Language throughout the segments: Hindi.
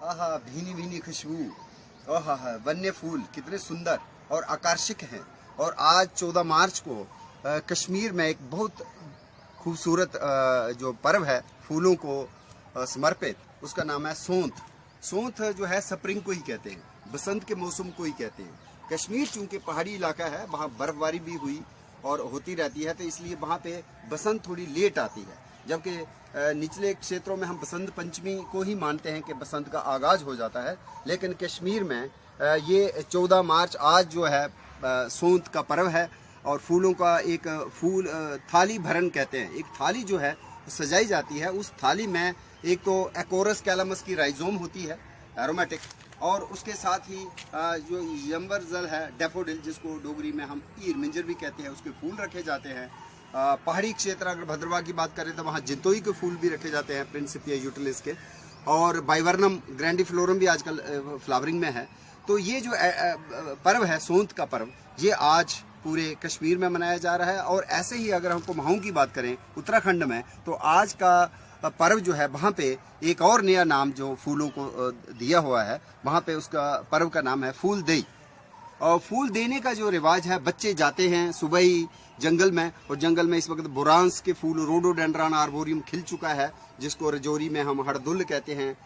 आहा, भीनी भीनी खुशबू, आहा, वन्य फूल कितने सुंदर और आकर्षक हैं। और आज 14 मार्च को कश्मीर में एक बहुत खूबसूरत जो पर्व है फूलों को समर्पित, उसका नाम है सोंठ। सोंठ जो है स्प्रिंग को ही कहते हैं, बसंत के मौसम को ही कहते हैं। कश्मीर चूंकि पहाड़ी इलाका है, वहाँ बर्फबारी भी हुई और होती रहती है, तो इसलिए वहाँ पे बसंत थोड़ी लेट आती है। जबकि निचले क्षेत्रों में हम बसंत पंचमी को ही मानते हैं कि बसंत का आगाज हो जाता है, लेकिन कश्मीर में ये 14 मार्च आज जो है सोंठ का पर्व है। और फूलों का एक फूल थाली भरन कहते हैं, एक थाली जो है सजाई जाती है। उस थाली में एक तो एकोरस कैलामस की राइजोम होती है, एरोमेटिक, और उसके साथ ही जो यम्बरजल है, डैफोडिल, जिसको डोगरी में हम ईर मिंजर भी कहते हैं, उसके फूल रखे जाते हैं। पहाड़ी क्षेत्र अगर भद्रवाह की बात करें तो वहाँ जितोई के फूल भी रखे जाते हैं, प्रिंसिपिया यूटिलिस के, और बाइवर्नम ग्रैंडिफ्लोरम भी आजकल फ्लावरिंग में है। तो ये जो पर्व है सोंठ का पर्व, ये आज पूरे कश्मीर में मनाया जा रहा है। और ऐसे ही अगर हम कुमाऊं की बात करें उत्तराखंड में, तो आज का पर्व जो है वहाँ पे एक और नया नाम जो फूलों को दिया हुआ है, वहाँ पे उसका पर्व का नाम है फूल देई। और फूल देने का जो रिवाज है, बच्चे जाते हैं सुबह ही जंगल में, और जंगल में इस वक्त बुरांस के फूल, रोडोडेंड्रॉन आर्बोरियम खिल चुका है, जिसको रजौरी में हम हड़दुल कहते हैं,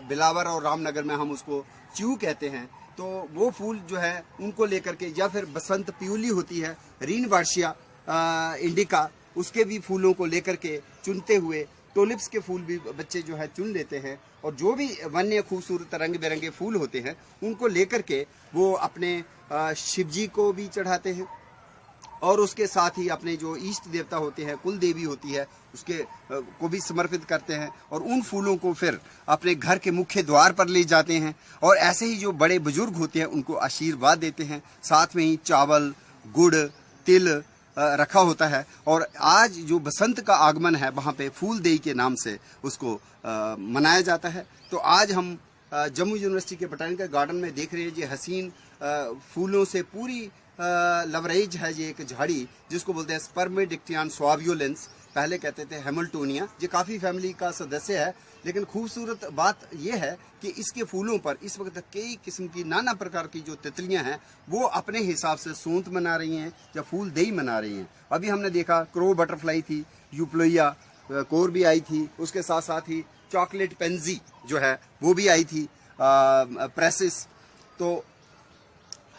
बिलावर और रामनगर में हम उसको च्यू कहते हैं। तो वो फूल जो है उनको लेकर के, या फिर बसंत प्यूली होती है, रीन वार्शिया इंडिका, उसके भी फूलों को लेकर के चुनते हुए, टोलिप्स के फूल भी बच्चे जो है चुन लेते हैं, और जो भी वन्य खूबसूरत रंग बिरंगे फूल होते हैं उनको लेकर के वो अपने शिव जी को भी चढ़ाते हैं, और उसके साथ ही अपने जो इष्ट देवता होते हैं, कुल देवी होती है, उसके को भी समर्पित करते हैं। और उन फूलों को फिर अपने घर के मुख्य द्वार पर ले जाते हैं, और ऐसे ही जो बड़े बुजुर्ग होते हैं उनको आशीर्वाद देते हैं। साथ में ही चावल, गुड़, तिल रखा होता है। और आज जो बसंत का आगमन है, वहाँ पे फूल देई के नाम से उसको मनाया जाता है। तो आज हम जम्मू यूनिवर्सिटी के बोटैनिकल गार्डन में देख रहे हैं, ये हसीन फूलों से पूरी लवरेज है। ये एक झाड़ी जिसको बोलते हैं स्पर्मेडिक्टियन स्वावियोलेंस, पहले कहते थे हेमिल्टोनिया। ये काफ़ी फैमिली का सदस्य है, लेकिन खूबसूरत बात यह है कि इसके फूलों पर इस वक्त कई किस्म की नाना प्रकार की जो तितलियां हैं वो अपने हिसाब से सोंठ मना रही हैं या फूल देई मना रही हैं। अभी हमने देखा क्रो बटरफ्लाई थी, यूप्लोइया कोर भी आई थी, उसके साथ साथ ही चॉकलेट पेंजी जो है वो भी आई थी, प्रेसिस। तो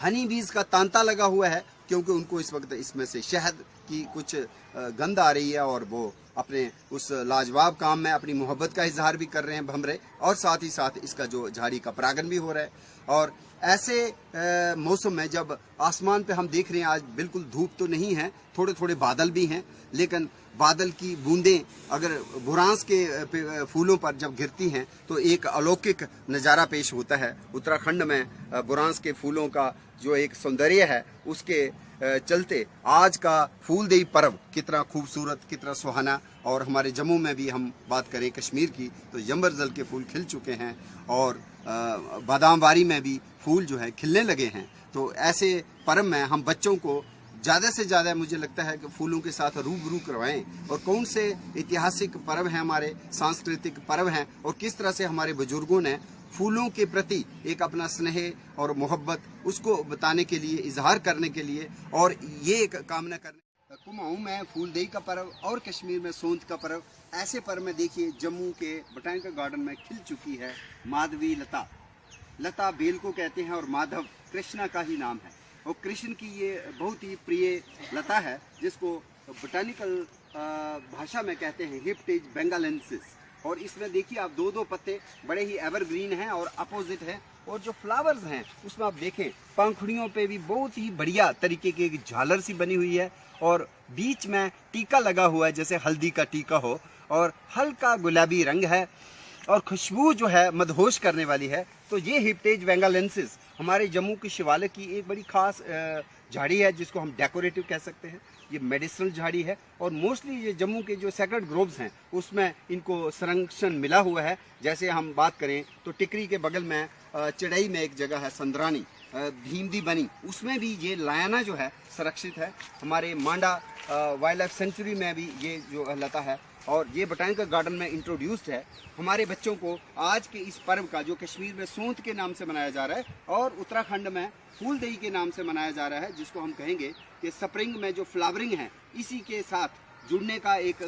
हनी बीज का तांता लगा हुआ है, क्योंकि उनको इस वक्त इसमें से शहद की कुछ गंध आ रही है, और वो अपने उस लाजवाब काम में अपनी मोहब्बत का इजहार भी कर रहे हैं भमरे, और साथ ही साथ इसका जो झाड़ी का परागन भी हो रहा है। और ऐसे मौसम में जब आसमान पे हम देख रहे हैं, आज बिल्कुल धूप तो नहीं है, थोड़े थोड़े बादल भी हैं, लेकिन बादल की बूंदें अगर बुरांस के फूलों पर जब गिरती हैं तो एक अलौकिक नज़ारा पेश होता है। उत्तराखंड में बुरांस के फूलों का जो एक सौंदर्य है, उसके चलते आज का फूल देई पर्व कितना खूबसूरत, कितना सुहाना। और हमारे जम्मू में भी हम बात करें कश्मीर की, तो यम्बरजल के फूल खिल चुके हैं, और बादामवारी में भी फूल जो है खिलने लगे हैं। तो ऐसे पर्व में हम बच्चों को ज़्यादा से ज़्यादा, मुझे लगता है कि फूलों के साथ रूबरू करवाएं, और कौन से ऐतिहासिक पर्व हैं, हमारे सांस्कृतिक पर्व हैं, और किस तरह से हमारे बुजुर्गों ने फूलों के प्रति एक अपना स्नेह और मोहब्बत उसको बताने के लिए, इजहार करने के लिए, और ये एक कामना करने। कुमाऊं में फूल देई का पर्व और कश्मीर में सोंठ का पर्व, ऐसे पर्व में देखिए जम्मू के बोटैनिकल गार्डन में खिल चुकी है माधवी लता। लता बेल को कहते हैं, और माधव कृष्णा का ही नाम है, और कृष्ण की ये बहुत ही प्रिय लता है, जिसको बोटैनिकल भाषा में कहते हैं हिप्टेज बेंगालेंसिस। और इसमें देखिए आप दो पत्ते बड़े ही एवरग्रीन हैं और अपोजिट हैं, और जो फ्लावर्स हैं उसमें आप देखें पंखुड़ियों पे भी बहुत ही बढ़िया तरीके की एक झालर सी बनी हुई है, और बीच में टीका लगा हुआ है जैसे हल्दी का टीका हो, और हल्का गुलाबी रंग है, और खुशबू जो है मदहोश करने वाली है। तो ये हिप्टेज बेंगालेंसिस हमारे जम्मू के शिवालय की एक बड़ी खास झाड़ी है, जिसको हम डेकोरेटिव कह सकते हैं। ये मेडिसिनल झाड़ी है, और मोस्टली ये जम्मू के जो सेक्रेड ग्रोव्स हैं उसमें इनको संरक्षण मिला हुआ है। जैसे हम बात करें तो टिकरी के बगल में चिड़ई में एक जगह है संदरानी, भीमदी बनी, उसमें भी ये लायाना जो है संरक्षित है। हमारे मांडा वाइल्ड लाइफ सेंचुरी में भी ये जो लता है और ये बोटैनिकल गार्डन में इंट्रोड्यूस्ड है। हमारे बच्चों को आज के इस पर्व का, जो कश्मीर में सोंत के नाम से मनाया जा रहा है और उत्तराखंड में फूलदेई के नाम से मनाया जा रहा है, जिसको हम कहेंगे कि स्प्रिंग में जो फ्लावरिंग है, इसी के साथ जुड़ने का एक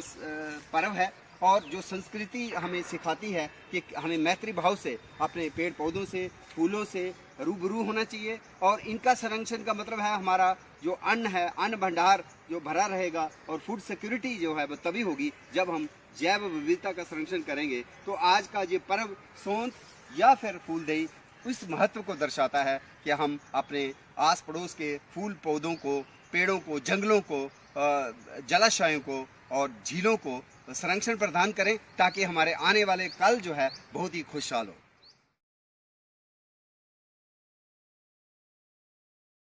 पर्व है। और जो संस्कृति हमें सिखाती है कि हमें मैत्री भाव से अपने पेड़ पौधों से, फूलों से रूबरू होना चाहिए। और इनका संरक्षण का मतलब है हमारा जो अन्न है, अन्न भंडार जो भरा रहेगा, और फूड सिक्योरिटी जो है वो तभी होगी जब हम जैव विविधता का संरक्षण करेंगे। तो आज का ये पर्व सोंत या फिर फूलदेई उस महत्व को दर्शाता है कि हम अपने आस पड़ोस के फूल पौधों को, पेड़ों को, जंगलों को, जलाशयों को और झीलों को संरक्षण प्रदान करें, ताकि हमारे आने वाले कल जो है बहुत ही खुशहाल हो।